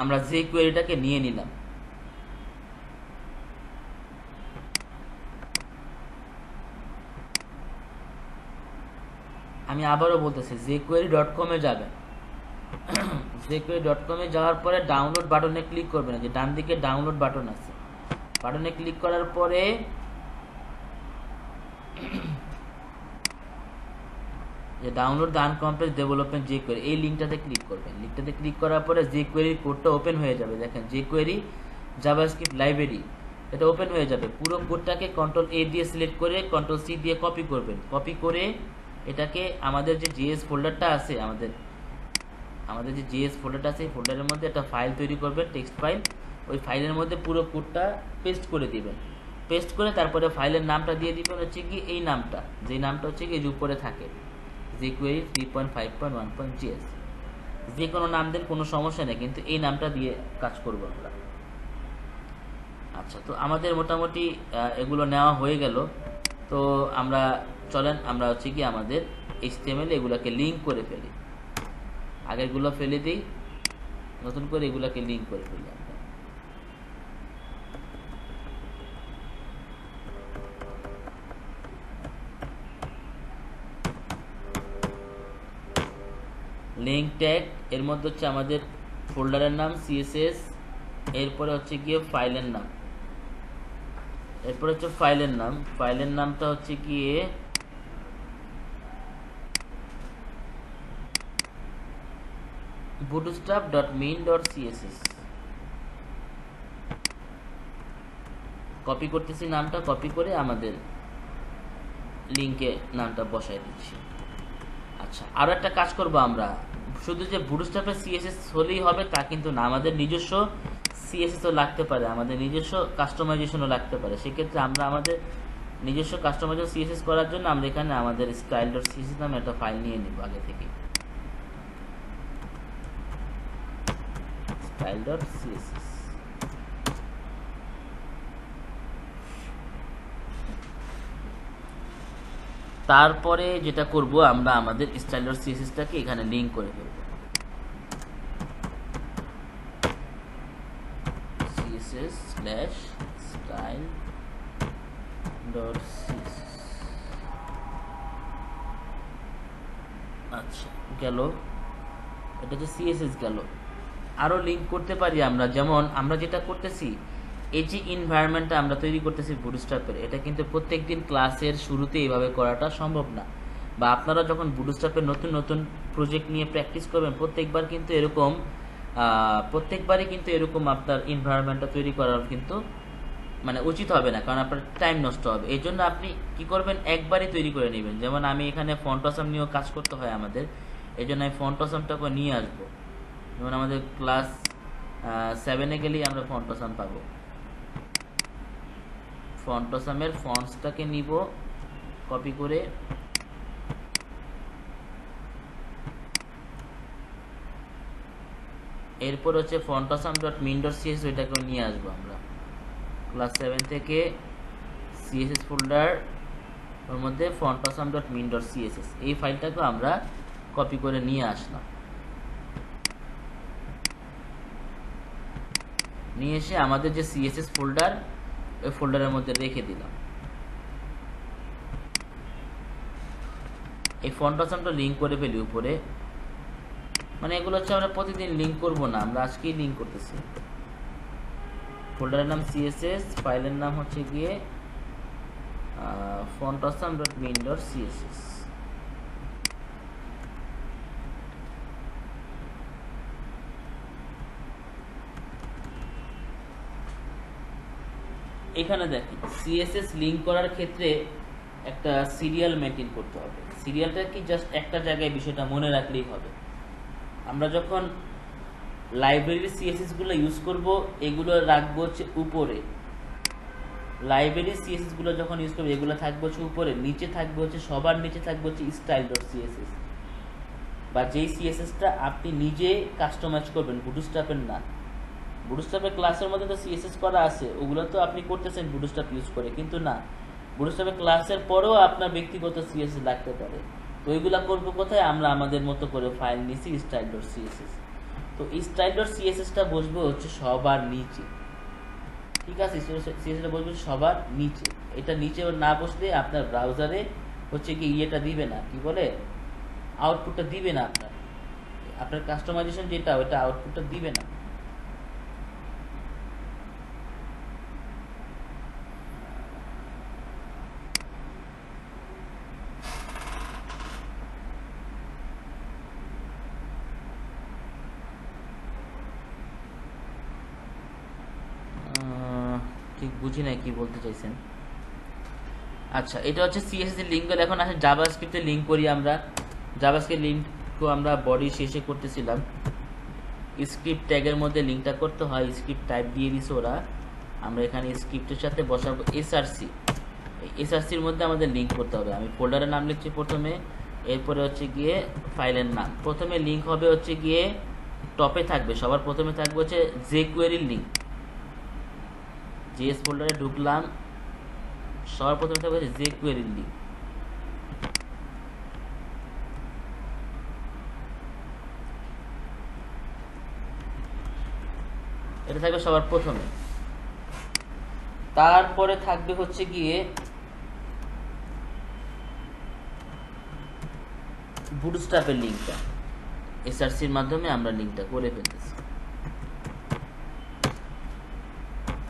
A: আমরা যে কোয়েরিটাকে নিয়ে নিলাম, আমি আবারও বলতেছি jQuery.com এ যাবেন। jQuery.com এ যাওয়ার পরে ডাউনলোড বাটনে ক্লিক করবেন, যে ডান দিকে ডাউনলোড বাটন আছে, বাটনে ক্লিক করার পরে যে ডাউনলোড দ্য আনকমপ্লেক্স ডেভেলপমেন্ট jQuery, এই লিঙ্কটাতে ক্লিক করবেন। লিঙ্কটাতে ক্লিক করার পরে jQuery কোডটা ওপেন হয়ে যাবে। দেখেন jQuery জাভাস্ক্রিপ্ট লাইব্রেরি, এটা ওপেন হয়ে যাবে। পুরো কোডটাকে কন্ট্রোল এ দিয়ে সিলেক্ট করে কন্ট্রোল সি দিয়ে কপি করবেন। কপি করে এটাকে আমাদের যে জিএস ফোল্ডারটা আছে, আমাদের যে জিএস ফোল্ডারটা আছে, এই ফোল্ডারের মধ্যে একটা ফাইল তৈরি করবেন, টেক্সট ফাইল। ওই ফাইলের মধ্যে পুরো কোডটা পেস্ট করে দিবেন। পেস্ট করে তারপরে ফাইলের নামটা দিয়ে দিবেন হচ্ছে কি এই নামটা, যেই নামটা হচ্ছে কি যে উপরে থাকে, jQuery 3.5.1.js। যে কোনো নাম দেন, কোনো সমস্যা নেই, কিন্তু এই নামটা দিয়ে কাজ করব আমরা। আচ্ছা, তো আমাদের মোটামুটি এগুলো নেওয়া হয়ে গেল। তো আমরা চলেন আমরা হচ্ছে কি আমাদের HTML এগুলাকে লিঙ্ক করে ফেলি। আগেরগুলো ফেলে দিই, নতুন করে এগুলাকে লিঙ্ক করে ফেলি আমরা। লিঙ্ক ট্যাগ এর মধ্যে হচ্ছে আমাদের ফোল্ডারের নাম CSS, এরপরে হচ্ছে গিয়ে ফাইলের নাম, এরপর হচ্ছে ফাইলের নামটা হচ্ছে গিয়ে bootstrap.min.css। কপি করতেছি নামটা, কপি করে আমাদের লিঙ্কে নামটা বসাই দিচ্ছি। আচ্ছা, আরো একটা কাজ করব আমরা, শুধু যে বুটস্ট্র্যাপের CSS হলেই হবে তা কিন্তু না, আমাদের নিজস্ব CSS ও লাগতে পারে, আমাদের নিজস্ব কাস্টমাইজেশনও লাগতে পারে। সেক্ষেত্রে আমরা আমাদের নিজস্ব কাস্টমাইজেশন CSS করার জন্য আমরা এখানে আমাদের style.css নামে একটা ফাইল নিয়ে নিব আগে থেকে। style.css, তারপরে যেটা করব আমরা আমাদের style.css-টাকে এখানে লিংক করে দেব। css/style.css। আচ্ছা, গেল, এটা হচ্ছে CSS গেল। আরো লিংক করতে পারি আমরা, যেমন আমরা যেটা করতেছি, এই যে এনভায়রনমেন্টটা আমরা তৈরি করতেছি বুটস্ট্র্যাপের, এটা কিন্তু প্রত্যেকদিন ক্লাসের শুরুতে এইভাবে করাটা সম্ভব না। বা আপনারা যখন বুটস্ট্র্যাপের নতুন নতুন প্রজেক্ট নিয়ে প্র্যাকটিস করবেন, প্রত্যেকবারই কিন্তু এরকম আপনার এনভায়রনমেন্টটা তৈরি করার কিন্তু মানে উচিত হবে না, কারণ আপনার টাইম নষ্ট হবে। এই জন্য আপনি কি করবেন, একবারই তৈরি করে নেবেন। যেমন আমি এখানে ফন্ট অসাম নিয়েও কাজ করতে হয় আমাদের, এই জন্য আমি ফন্ট অসামটাকে নিয়ে আসবো। যেমন আমাদের ক্লাস 7-এ গেলেই আমরা ফন্ট অসাম পাবো। ফন্ট অসামের ফন্টসটাকে নিব, কপি করে এরপর হচ্ছে fontosam.min.css, ওইটাকেও নিয়ে আসবো আমরা। ক্লাস 7 থেকে CSS ফোল্ডার, ওর মধ্যে fontosam.min.css, এই ফাইলটাকে আমরা কপি করে নিয়ে আসলাম। নিয়ে এসে আমাদের যে CSS ফোল্ডার, ওই ফোল্ডারের মধ্যে রেখে দিলাম। এই ফন্ট অসামটা লিঙ্ক করে ফেলি উপরে, মানে এগুলো হচ্ছে আমরা প্রতিদিন লিঙ্ক করব না, আমরা আজকেই লিঙ্ক করতেছি। ফোল্ডারের নাম সিএসএস, ফাইলের নাম হচ্ছে গিয়ে fontawesome.min.css। এখানে দেখেন সিএসএস লিঙ্ক করার ক্ষেত্রে একটা সিরিয়াল মেনটেন করতে হবে। সিরিয়ালটা কি জাস্ট একটা জায়গায় বিষয়টা মনে রাখলেই হবে। আমরা যখন লাইব্রেরির সিএসএস গুলো ইউজ করব, এগুলো রাখবো হচ্ছে উপরে। লাইব্রেরির সিএসএস গুলো যখন ইউজ করবো এগুলো থাকবে হচ্ছে উপরে, নিচে থাকবে হচ্ছে সবার নিচে থাকবে হচ্ছে style.css, বা যেই সিএসএসটা আপনি নিজে কাস্টমাইজ করবেন, বুটস্ট্র্যাপের না। বুটস্ট্র্যাপের ক্লাসের মধ্যে তো সিএসএস করা আছে, ওগুলো তো আপনি করতেছেন বুটস্ট্র্যাপ ইউজ করে, কিন্তু না, বুটস্ট্র্যাপের ক্লাসের পরেও আপনার ব্যক্তিগত সিএসএস লাগতে পারে। তো ওইগুলা করবো কোথায়? আমরা আমাদের মতো করে ফাইল নিছি style.css। তো style.css-টা বসবে হচ্ছে সবার নিচে, ঠিক আছে? সিএসএসটা বসবে সবার নিচে। এটা নিচে না বসলে আপনার ব্রাউজারে হচ্ছে কি ইয়েটা দিবে না, কি বলে, আউটপুটটা দিবে না। আপনার কাস্টমাইজেশন যেটা, ওইটা আউটপুটটা দিবে না। ঠিক বুঝি নাই কি বলতে চাইছেন। আচ্ছা, এটা হচ্ছে সিএসএস এর লিঙ্ক। এখন আসলে জাভাস্ক্রিপ্টের লিঙ্ক করি আমরা। জাভাস্ক্রিপ্ট লিঙ্কও আমরা বডি শেষে করতেছিলাম। স্ক্রিপ্ট ট্যাগের মধ্যে লিঙ্কটা করতে হয়, স্ক্রিপ্ট টাইপ দিয়ে দিছে ওরা। আমরা এখানে স্ক্রিপ্টের সাথে বসাবো এসআরসি। এসআরসির মধ্যে আমাদের লিঙ্ক করতে হবে। আমি ফোল্ডারের নাম লিখছি প্রথমে, এরপরে হচ্ছে গিয়ে ফাইলের নাম। প্রথমে লিঙ্ক হবে হচ্ছে গিয়ে টপে থাকবে, সবার প্রথমে থাকবে হচ্ছে জেকুয়েরির লিঙ্ক। জেএস ফোল্ডারে ঢুকলাম, সবার প্রথমে থাকবে হচ্ছে জেকুয়েরির লিঙ্ক। এটা থাকবে সবার প্রথমে। তারপরে থাকবে হচ্ছে গিয়ে বুটস্ট্র্যাপের লিঙ্কটা। এসআরসির মাধ্যমে আমরা লিঙ্কটা করে ফেলতেছি।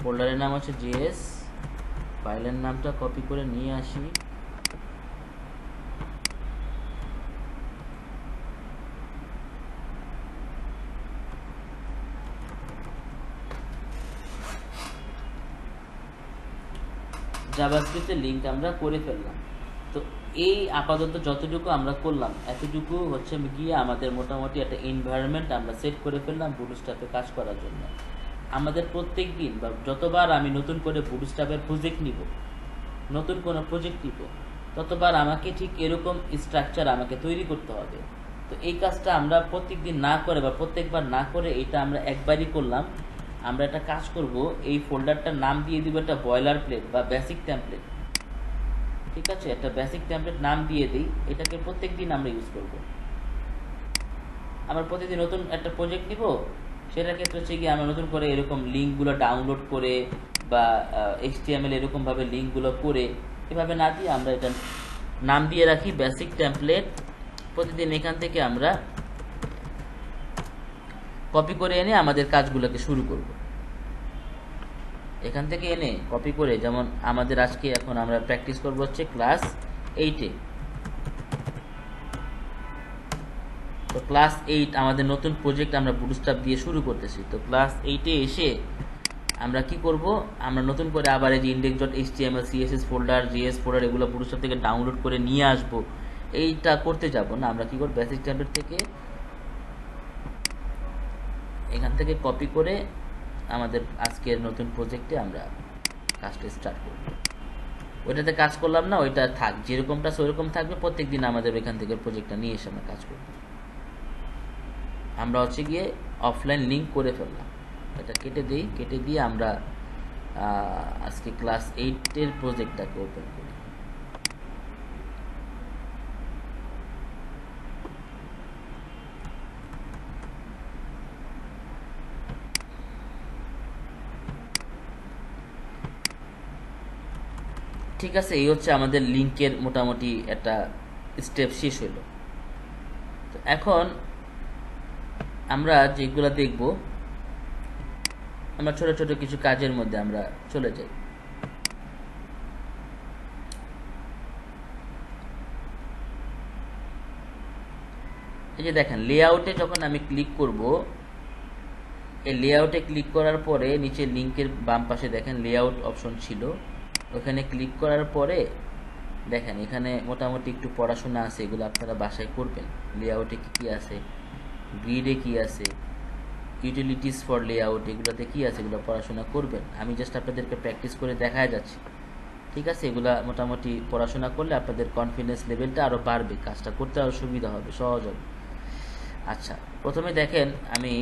A: ফোল্ডারের নাম হচ্ছে জেএস, ফাইলের নামটা কপি করে নিয়ে আসি। জাভাস্ক্রিপ্টের লিঙ্ক আমরা করে ফেললাম। তো এই আপাতত যতটুকু আমরা করলাম, এতটুকু হচ্ছে গিয়ে আমাদের মোটামুটি একটা এনভায়রনমেন্ট আমরা সেট করে ফেললাম বুটস্ট্র্যাপে কাজ করার জন্য। আমাদের প্রত্যেক দিন বা যতবার আমি নতুন করে বুটস্ট্র্যাপের প্রজেক্ট নিব, নতুন কোনো প্রজেক্ট নিব, ততবার আমাকে ঠিক এরকম স্ট্রাকচার আমাকে তৈরি করতে হবে। তো এই কাজটা আমরা প্রত্যেক দিন না করে বা প্রত্যেকবার না করে এটা আমরা একবারই করলাম। আমরা একটা কাজ করব, এই ফোল্ডারটার নাম দিয়ে দিব একটা বয়লার প্লেট বা বেসিক টেমপ্লেট, ঠিক আছে? একটা বেসিক টেমপ্লেট নাম দিয়ে দিই, এটাকে প্রত্যেক দিন আমরা ইউজ করব। আমরা প্রতিদিন নতুন একটা প্রজেক্ট নিব, সেটার ক্ষেত্রে হচ্ছে গিয়ে আমরা নতুন করে এরকম লিঙ্কগুলো ডাউনলোড করে বা HTML এরকমভাবে লিঙ্কগুলো করে এভাবে না দিয়ে আমরা এটা নাম দিয়ে রাখি বেসিক টেমপ্লেট। প্রতিদিন এখান থেকে আমরা কপি করে এনে আমাদের কাজগুলোকে শুরু করব। এখান থেকে এনে কপি করে, যেমন আমাদের আজকে এখন আমরা প্র্যাকটিস করব হচ্ছে ক্লাস 8-এ। তো ক্লাস 8 আমাদের নতুন প্রজেক্ট আমরা বুটস্ট্র্যাপ দিয়ে শুরু করতেছি। তো ক্লাস 8-এ এসে আমরা কি করব, আমরা নতুন করে আবার এই যে index.html, css folder, js folder এগুলো বুটস্ট্র্যাপ থেকে ডাউনলোড করে নিয়ে আসব, এইটা করতে যাব না। আমরা কি করব, বেসিক টেমপ্লেট থেকে এখান থেকে কপি করে আমাদের আজকের নতুন প্রজেক্টে আমরা কাজটা স্টার্ট করব। ওইটাতে কাজ করলাম না, ওইটা থাক, যেরকমটা সেরকম থাকবে। প্রত্যেকদিন আমাদের এখান থেকে প্রজেক্টটা নিয়ে এসে আমরা কাজ করব। আমরা হচ্ছে গিয়ে অফলাইন লিঙ্ক করে ফেললাম। এটা কেটে দিই, কেটে দিয়ে আমরা আজকে ক্লাস 8-এর প্রজেক্টটাকে ওপেন করি। ঠিক আছে, এই হচ্ছে আমাদের লিঙ্কের মোটামুটি একটা স্টেপ শেষ হলো। তো এখন আমরা যেগুলো দেখব, আমরা ছোট ছোট কিছু কাজের মধ্যে আমরা চলে যাই। এই যে দেখেন, লেআউটে যখন আমি ক্লিক করব, এই লেআউটে ক্লিক করার পরে নিচে লিঙ্কের বাম পাশে দেখেন লেআউট অপশন ছিল, ওখানে ক্লিক করার পরে দেখেন এখানে মোটামুটি একটু পড়াশোনা আছে, এগুলো আপনারা বাসায় করবেন। লেআউটে কী কী আছে, গ্রিডে কী আছে, ইউটিলিটিস ফর লেআউট, এগুলোতে কী আছে, এগুলো পড়াশোনা করবেন। আমি জাস্ট আপনাদেরকে প্র্যাকটিস করে দেখায় যাচ্ছি, ঠিক আছে? এগুলা মোটামুটি পড়াশোনা করলে আপনাদের কনফিডেন্স লেভেলটা আরও বাড়বে, কাজটা করতে আরও সুবিধা হবে, সহজ হবে। আচ্ছা, প্রথমে দেখেন আমি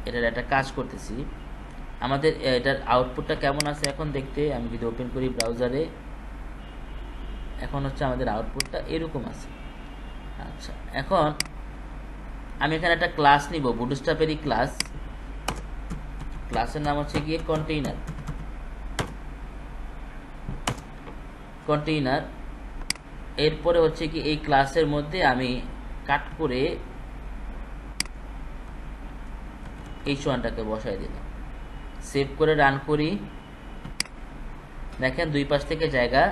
A: এটার একটা কাজ করতেছি। আমাদের এটার আউটপুটটা কেমন আছে এখন দেখতে, আমি যদি ওপেন করি ব্রাউজারে, এখন হচ্ছে আমাদের আউটপুটটা এরকম আছে। আচ্ছা, এখন আমি এখানে একটা ক্লাস নিব, বুটস্ট্র্যাপেরই ক্লাস। ক্লাসের নাম হচ্ছে গিয়ে কন্টেইনার। এরপরে হচ্ছে কি এই ক্লাসের মধ্যে আমি কাট করে H1টাকে বসাই দিলাম, সেভ করে রান করি। দেখেন দুই পাশ থেকে জায়গা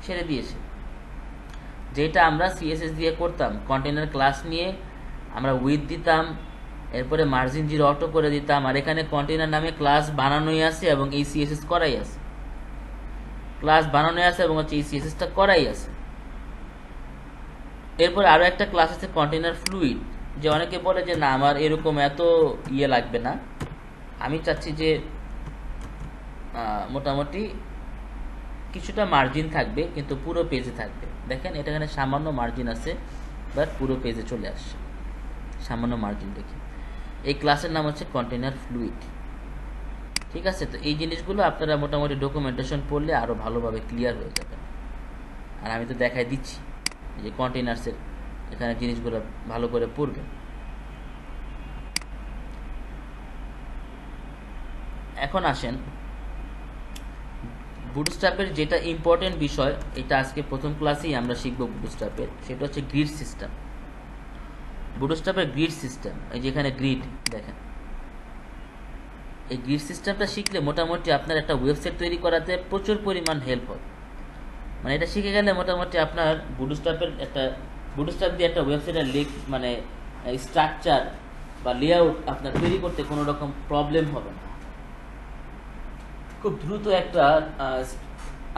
A: ছেড়ে দিয়েছে। যেটা আমরা সিএসএস দিয়ে করতাম, কন্টেইনার ক্লাস নিয়ে আমরা উইথ দিতাম, এরপরে মার্জিন 0 অটো করে দিতাম, আর এখানে কন্টেইনার নামে ক্লাস বানানোই আছে এবং এই সিএসএস করাই আছে, ক্লাস বানানোই আছে এবং হচ্ছে এই সিএসএসটা করাই আছে। এরপর আরও একটা ক্লাস আছে কন্টেইনার ফ্লুইড, যে অনেকে বলে যে না আমার এরকম এত ইয়ে লাগবে না, আমি চাচ্ছি যে মোটামুটি কিছুটা মার্জিন থাকবে কিন্তু পুরো পেজে থাকবে। দেখেন এটা এখানে সামান্য মার্জিন আছে, বাট পুরো পেজে চলে আসছে সামান্য মার্জিন দেখি। এই ক্লাসের নাম হচ্ছে কন্টেইনার ফ্লুইড, ঠিক আছে? তো এই জিনিসগুলো আপনারা মোটামুটি ডকুমেন্টেশন পড়লে আরও ভালোভাবে ক্লিয়ার হয়ে যাবে। আর আমি তো দেখাই দিচ্ছি যে কন্টেইনার্সের এখানে জিনিসগুলো ভালো করে পড়বেন। এখন আসেন বুটস্ট্র্যাপের যেটা ইম্পর্টেন্ট বিষয়, এটা আজকে প্রথম ক্লাসেই আমরা শিখব বুটস্ট্র্যাপের, সেটা হচ্ছে গ্রিড সিস্টেম। বুটস্ট্র্যাপের গ্রিড সিস্টেম, এই যে এখানে গ্রিড দেখেন, এই গ্রিড সিস্টেমটা শিখলে মোটামুটি আপনার একটা ওয়েবসাইট তৈরি করাতে প্রচুর পরিমাণ হেল্প হবে। মানে এটা শিখে গেলে মোটামুটি আপনার বুটস্ট্র্যাপ দিয়ে একটা ওয়েবসাইটের মানে স্ট্রাকচার বা লেআউট আপনার তৈরি করতে কোনো রকম প্রবলেম হবে না। খুব দ্রুত একটা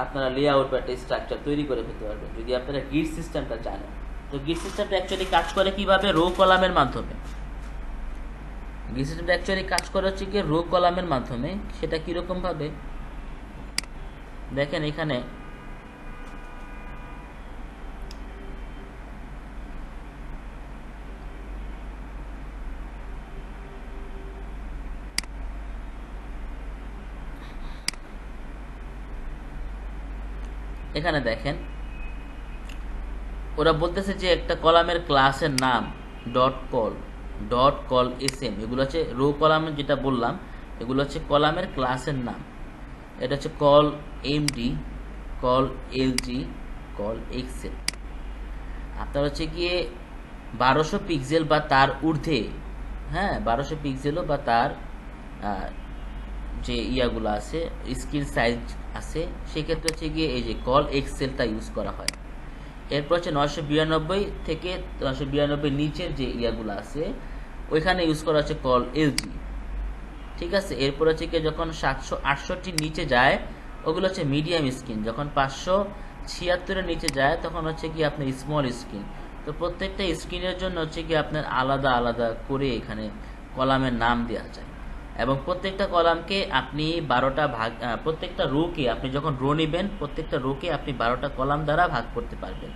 A: আপনারা লেআউট বা একটা স্ট্রাকচার তৈরি করে ফেলতে পারবেন যদি আপনারা গ্রিড সিস্টেমটা জানেন। তো গ্রিড সিস্টেমটা অ্যাকচুয়ালি কাজ করে কিভাবে, রো কলামের মাধ্যমে। গ্রিড সিস্টেমটা অ্যাকচুয়ালি কাজ করে হচ্ছে কি রো কলামের মাধ্যমে। সেটা কিরকম ভাবে দেখেন, এখানে দেখেন ওরা বলতেছে যে একটা কলামের ক্লাসের নাম ডট কল এসএম, এগুলো হচ্ছে রো কলামের, যেটা বললাম এগুলো হচ্ছে কলামের ক্লাসের নাম। এটা হচ্ছে col MD, col LG, col XL. আপনার হচ্ছে গিয়ে 1200 পিক্সেল বা তার ঊর্ধ্বে, হ্যাঁ 1200 পিক্সেলও বা তার যে ইয়াগুলো আছে স্ক্রিন সাইজ আছে, সেক্ষেত্রে হচ্ছে গিয়ে এই যে কল এক্সেলটা ইউজ করা হয়। এরপর হচ্ছে 992 থেকে 992 নিচের যে ইয়াগুলো আছে ওইখানে ইউজ করা হচ্ছে কল এলজি, ঠিক আছে? এরপর হচ্ছে কি যখন 768 নিচে যায় ওগুলো হচ্ছে মিডিয়াম স্ক্রিন, যখন 576 নিচে যায় তখন হচ্ছে কি আপনার স্মল স্ক্রিন। তো প্রত্যেকটা স্ক্রিনের জন্য হচ্ছে কি আপনার আলাদা আলাদা করে এখানে কলামের নাম দেওয়া যায় এবং প্রত্যেকটা কলামকে আপনি 12টা ভাগ, প্রত্যেকটা রোকে আপনি যখন রো নেবেন প্রত্যেকটা রোকে আপনি 12টা কলাম দ্বারা ভাগ করতে পারবেন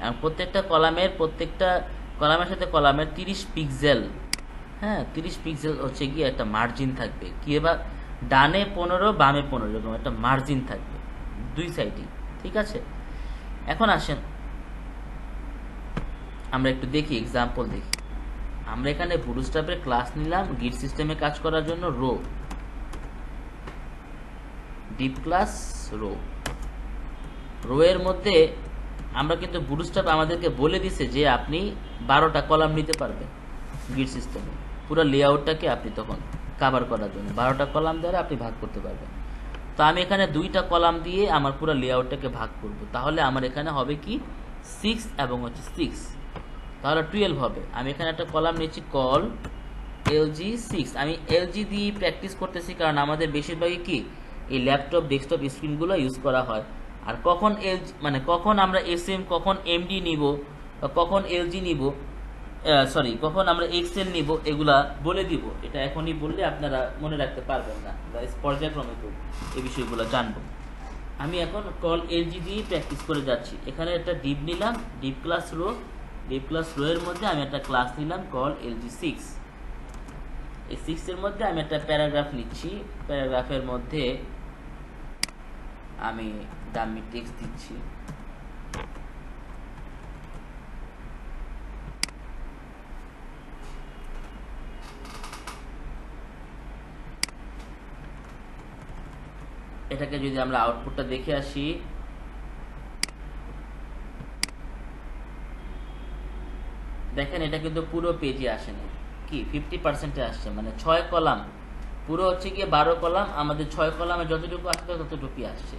A: এবং প্রত্যেকটা কলামের সাথে কলামের 30 পিক্সেল, হ্যাঁ 30 পিক্সেল হচ্ছে গিয়ে একটা মার্জিন থাকবে, কি এবার ডানে 15 বামে 15 এরকম একটা মার্জিন থাকবে দুই সাইডে, ঠিক আছে? এখন আসেন আমরা একটু দেখি, এক্সাম্পল দেখি। আমরা এখানে বুটস্ট্র্যাপের ক্লাস নিলাম গ্রিড সিস্টেমে কাজ করার জন্য, ডিপ ক্লাস রো এর মধ্যে আমরা কিন্তু বুটস্ট্র্যাপ আমাদেরকে বলে দিছে যে আপনি 12টা কলাম নিতে পারবেন। গ্রিড সিস্টেমে পুরো লেআউটটাকে আপনি তখন কাভার করার জন্য 12টা কলাম দ্বারা আপনি ভাগ করতে পারবেন। তো আমি এখানে 2টা কলাম দিয়ে আমার পুরো লেআউটটাকে ভাগ করব, তাহলে আমার এখানে হবে কি 6 এবং হচ্ছে 6, তাহলে 12 হবে। আমি এখানে একটা কলাম নিচ্ছি কল LG6। আমি LG দিয়ে প্র্যাকটিস করতেছি কারণ আমাদের বেশিরভাগই কি এই ল্যাপটপ ডেস্কটপ স্ক্রিনগুলো ইউজ করা হয়। আর কখন LG মানে কখন আমরা SM কখন MD নিব বা কখন LG নিব, কখন আমরা এক্সেল নিব এগুলা বলে দিব, এটা এখনই বললে আপনারা মনে রাখতে পারবেন না, পর্যায়ক্রমে এই বিষয়গুলো জানবো। আমি এখন কল LG দিয়ে প্র্যাকটিস করে যাচ্ছি। এখানে একটা ডিপ নিলাম, ডিপ ক্লাস রো এর মধ্যে আমি একটা ক্লাস নিলাম কল LG6। এই 6 এর মধ্যে আমি একটা প্যারাগ্রাফ নিচ্ছি, প্যারাগ্রাফের মধ্যে আমি ডামি টেক্সট দিচ্ছি। এটাকে যদি আমরা আউটপুটটা দেখে আসি, দেখেন এটা কিন্তু পুরো পেজে আসেনি, কি 50% আসছে, মানে 6 কলাম, পুরো হচ্ছে গিয়ে 12 কলাম, আমাদের 6 কলামে যতটুকু আসছে ততটুকুই আসছে।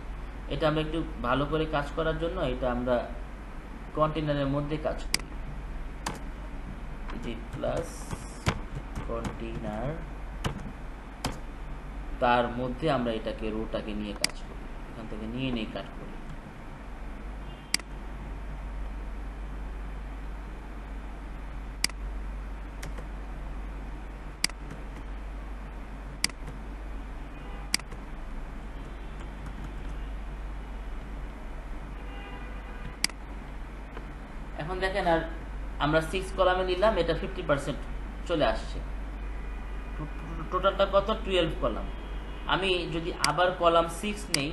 A: এটা আমরা একটু ভালো করে কাজ করার জন্য এটা আমরা কন্টেনারের মধ্যে কাজ করি, ডিপ প্লাস কন্টেনার, তার মধ্যে আমরা এটাকে রোটাকে নিয়ে কাজ করি, এখান থেকে নিয়ে কাজ করি। এখন দেখেন আর আমরা 6 কলামে নিলাম, এটা 50% চলে আসছে, টোটালটা কত 12 কলাম। আমি যদি আবার কলাম 6 নেই,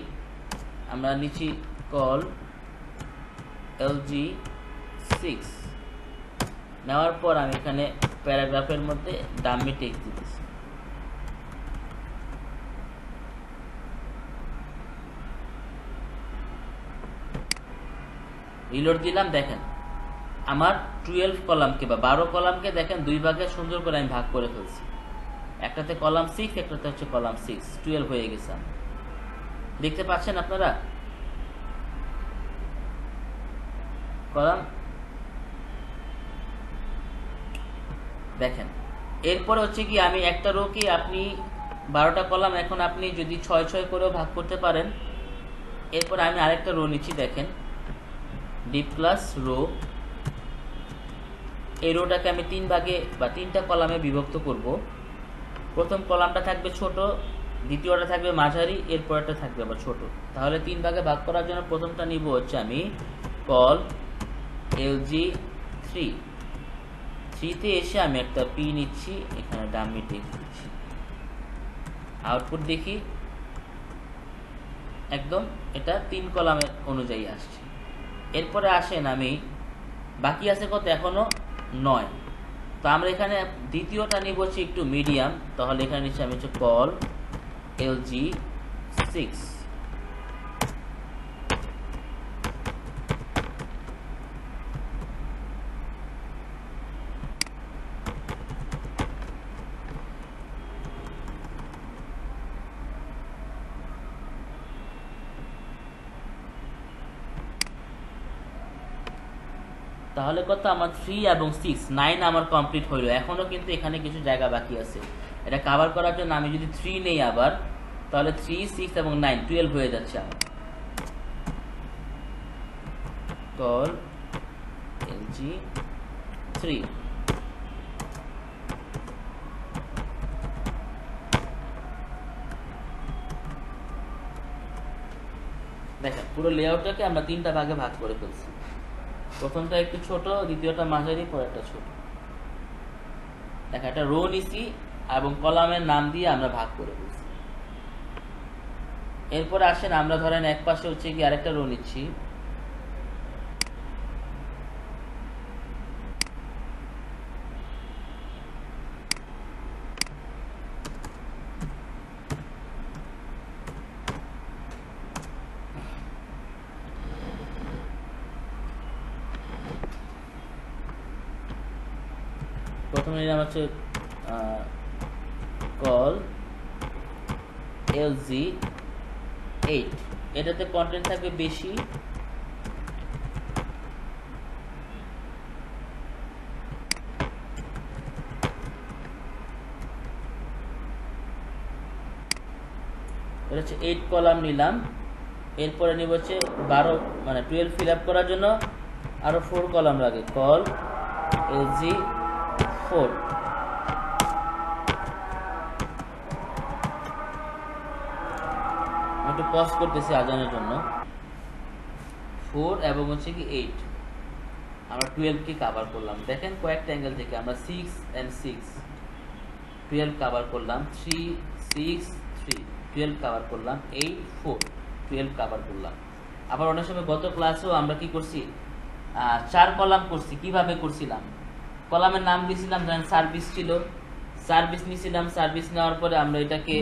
A: আমরা নিচ্ছি কল LG6, নেওয়ার পর আমি এখানে প্যারাগ্রাফের মধ্যে ডামি টেক্সট দিতেছি। রিলোড দিলাম, দেখেন আমার 12 কলামকে বা 12 কলামকে দেখেন 2 ভাগে সুন্দর করে আমি ভাগ করে ফেলছি, একটাতে কলাম 6, একটাতে হচ্ছে কলাম 6, 12 হয়ে গেছে। দেখতে পাচ্ছেন আপনারা কলাম, দেখেন এরপরে হচ্ছে কি আমি একটা রো কি আপনি 12টা কলাম এখন আপনি যদি 6 করেও ভাগ করতে পারেন। এরপর আমি আরেকটা রো নিচ্ছি, দেখেন ডিপ ক্লাস রো, এই রোটাকে আমি 3 ভাগে বা 3টা কলামে বিভক্ত করব। প্রথম কলামটা থাকবে ছোট, দ্বিতীয়টা থাকবে মাঝারি, এরপরটা থাকবে আবার ছোট। তাহলে 3 ভাগে ভাগ করার জন্য প্রথমটা নিব হচ্ছে আমি কল LG3, 3তে এসে আমি একটা পি নিচ্ছি, এখানে ডামি টেক্সট দিচ্ছি, আউটপুট দেখি একদম এটা 3 কলামের অনুযায়ী আসছে। এরপরে আসেন আমি বাকি আছে কত এখনো 9, তো আমরা এখানে দ্বিতীয়টা নিব হচ্ছে একটু মিডিয়াম, তাহলে এখানে নিচ্ছি আমি হচ্ছে কল LG6। তাহলে কত আমার 3 এবং 6 9 আমার কমপ্লিট হইল। এখনো কিন্তু এখানে কিছু জায়গা বাকি আছে, এটা কভার করার জন্য আমি যদি 3 নেই আবার, তাহলে 3 6 এবং 9 12 হয়ে যাচ্ছে আমার। কল LG3, দেখেন পুরো লেআউটটাকে আমরা 3টা ভাগে ভাগ করে ফেলছি, প্রথমটা একটু ছোট, দ্বিতীয়টা মাঝারি, পরেরটা ছোট। দেখেন একটা রো নিছি এবং কলামের নাম দিয়ে আমরা ভাগ করে ফেলছি। এরপর আসেন আমরা ধরেন এক পাশে হচ্ছে কি আরেকটা রো নিচ্ছি, প্রথমে নিলাম হচ্ছে কল LG8, এটাতে কন্টেন্ট থাকবে বেশি, এটা হচ্ছে 8 কলাম নিলাম। এরপরে নিব হচ্ছে 12 মানে 12 ফিল আপ করার জন্য আরো 4 কলাম লাগে, কল LG4। একটু পজ করতেছি আজানের জন্য। 4 এবং হচ্ছে কি 8 আমরা 12 কে কভার করলাম। দেখেন কয়েকটা অ্যাঙ্গেল থেকে আমরা 6 and 6 12 কভার করলাম, 3 6 3 12 কভার করলাম, 8 4 12 কভার করলাম। আবার অনেক সময় গত ক্লাসেও আমরা কি করছি, 4 কলাম করছি। কিভাবে করছিলাম, কলামের নাম দিয়েছিলাম, ধরেন সার্ভিস ছিল, সার্ভিস নিয়েছিলাম, সার্ভিস নেওয়ার পরে আমরা এটাকে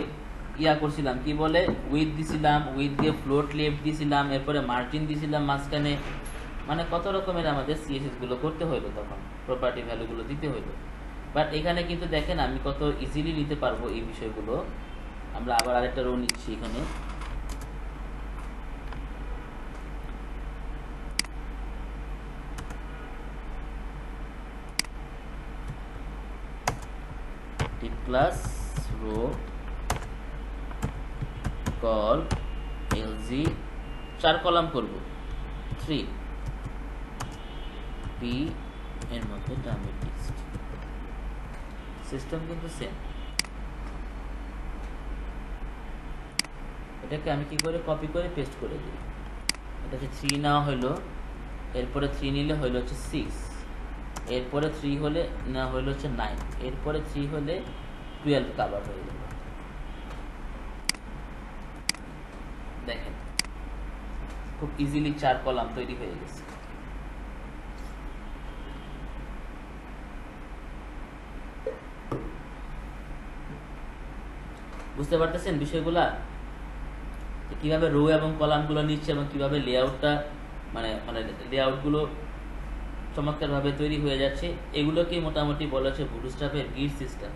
A: করছিলাম কি বলে উইথ দিছিলাম, উইথ দিয়ে ফ্লোট লেফট দিছিলাম, এরপরে মার্জিন দিছিলাম মাঝখানে, মানে কত রকমের আমাদের সিএসএস গুলো করতে হইলো, তখন প্রপার্টি ভ্যালুগুলো দিতে হইলো। বাট এখানে কিন্তু দেখেন আমি কত ইজিলি নিতে পারবো এই বিষয়গুলো। আমরা আবার আরেকটা রো নিচ্ছি এখানে, div class row col LG 4 column করব, 3 P এর মধ্যে ডামি টেক্সট, সিস্টেম কিন্তু সেম। এটাকে আমি কি করে কপি করে পেস্ট করে দিই। এটাকে 3 নেওয়া হলো, এরপরে 3 নিলে হইলো হচ্ছে 6, এরপরে 3 হলে না হইলো হচ্ছে 9, এরপরে 3 হলে 12 কভার হয়ে গেল। দেখেন খুব ইজিলি 4 কলাম তৈরি হয়ে গেছে। বুঝতে পারতেছেন বিষয়গুলা, কিভাবে রো এবং কলামগুলো নিচ্ছে এবং কিভাবে লেআউটটা মানে মানে লেআউটগুলো চমৎকারভাবে তৈরি হয়ে যাচ্ছে। এগুলোকেই মোটামুটি বলা হচ্ছে বুটস্ট্র্যাপের গিট সিস্টেম।